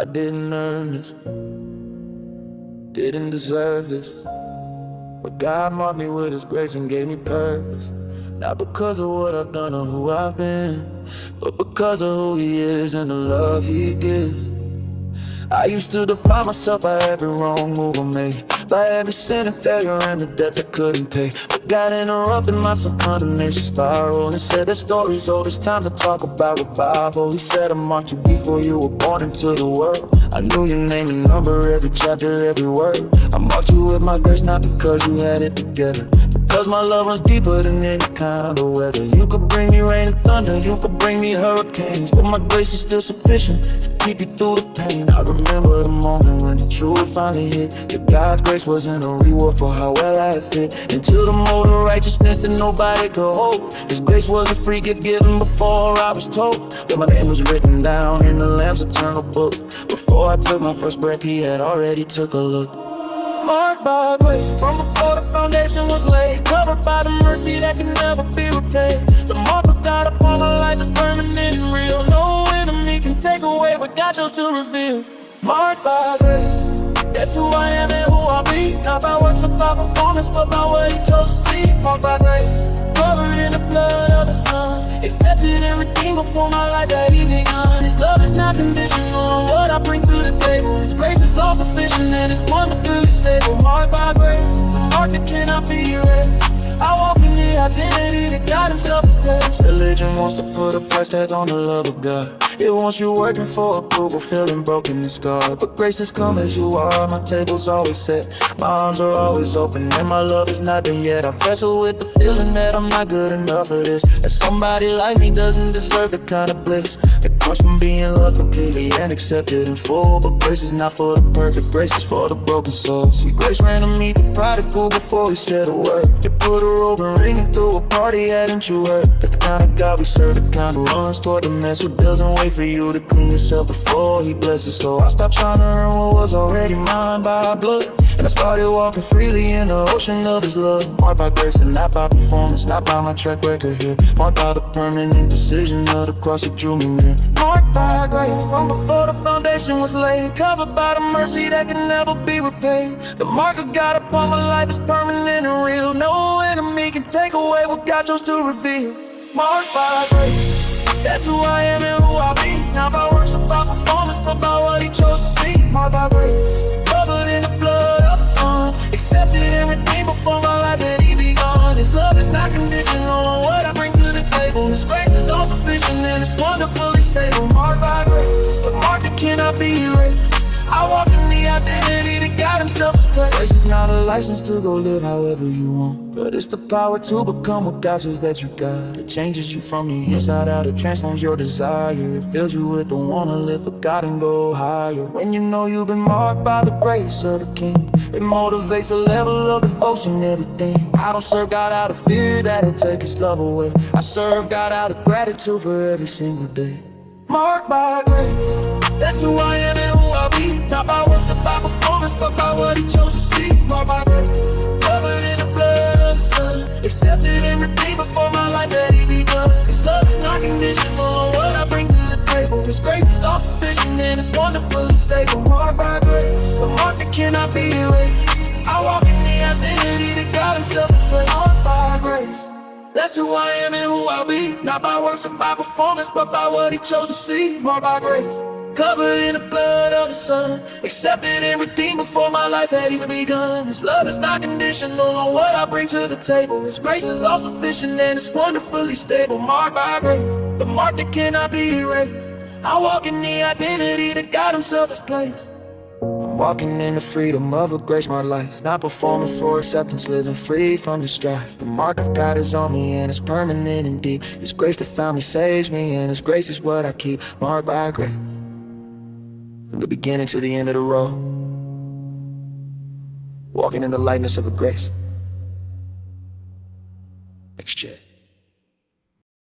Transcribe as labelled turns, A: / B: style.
A: I didn't earn this, didn't deserve this, but God marked me with His grace and gave me purpose. Not because of what I've done or who I've been, but because of who He is and the love He gives. I used to define myself by every wrong move I made, by every sin and failure and the debts I couldn't pay. But God interrupted my self-condemnation spiral and said the story's old, it's time to talk about revival. He said I marked you before you were born into the world. I knew your name and number, every chapter, every word. I marked you with my grace, not because you had it together, because my love runs deeper than any kind of weather. You could bring me rain and thunder, you could bring me hurricanes, but my grace is still sufficient to keep you through the pain. I remember the moment when the truth finally hit. If God's grace wasn't a reward for how well I had fit into the mold of righteousness that nobody could hold. His grace was a free gift given before I was told that my name was written down in the Lamb's eternal book. Before I took my first breath, He had already took a look. Marked by grace from before the foundation was laid, covered by the mercy that can never be repaid. The mark of God upon my life is permanent and real. No enemy can take away what God chose to reveal. Marked by grace, that's who I am and who I'll be. Not by works or by performance, but by what He chose to see. Marked by grace, covered in the blood of the Son, accepted and redeemed before my life had even begun. His love is not conditional on what I bring to the table. His grace is all sufficient and it's wonderfully stable. Marked by grace, the mark that cannot be erased. I walk in the identity that God Himself has placed. Religion wants to put a price tag on the love of God. It wants you working for approval, feeling broken and scarred. But grace has come as you are, my table's always set, my arms are always open, and my love is not done yet. I wrestle with the feeling that I'm not good enough for this, that somebody like me doesn't deserve the kind of bliss that comes from being loved completely and accepted in full. But grace is not for the perfect, grace is for the broken soul. See, grace ran to meet the prodigal before he said a word. It put a robe and ring and threw a party, hadn't you heard? That's the kind of God we serve, the kind who runs toward the mess, who doesn't wait for you to clean yourself before He blesses. So I stopped trying to earn what was already mine by our blood, and I started walking freely in the ocean of His love. Marked by grace and not by performance, not by my track record here. Marked by the permanent decision of the cross that drew me near. Marked by grace from before the foundation was laid, covered by the mercy that can never be repaid. The mark of God upon my life is permanent and real. No enemy can take away what God chose to reveal. Marked by grace, that's who I am and who I'll be. Not by works or by performance, but by what He chose to see. Marked by grace, covered in the blood of the Son, accepted and redeemed before my life had even begun. His love is not conditional on what I bring to the table. His grace is all sufficient and it's wonderfully stable. Marked by grace, the mark that cannot be erased. I walk in the identity that God Himself has placed. Grace is not a license to go live however you want, but it's the power to become what God says that you got. It changes you from the inside out, it transforms your desire. It fills you with the wanna live for God and go higher. When you know you've been marked by the grace of the King, it motivates a level of devotion, everything. I don't serve God out of fear that He'll take His love away. I serve God out of gratitude for every single day. Marked by grace, that's who I am and who I'll be. Not by works or by performance, but by what He chose to see. Marked by grace, covered in the blood of the Son, accepted and redeemed before my life had even begun. His love is not conditional on what I bring to the table. His grace is all sufficient and it's wonderfully stable. Marked by grace, the mark that cannot be erased. I walk in the identity that God Himself has placed. Marked by grace, that's who I am and who I'll be. Not by works or by performance, but by what He chose to see. Marked by grace, covered in the blood of the Son, accepted and redeemed before my life had even begun. His love is not conditional on what I bring to the table. His grace is all sufficient and it's wonderfully stable. Marked by grace, the mark that cannot be erased. I walk in the identity that God Himself has placed. I'm walking in the freedom of a grace-marked life, not performing for acceptance, living free from the strife. The mark of God is on me and it's permanent and deep. His grace that found me saves me, and His grace is what I keep. Marked by grace, from the beginning to the end of the road, walking in the lightness of a grace. Exchange.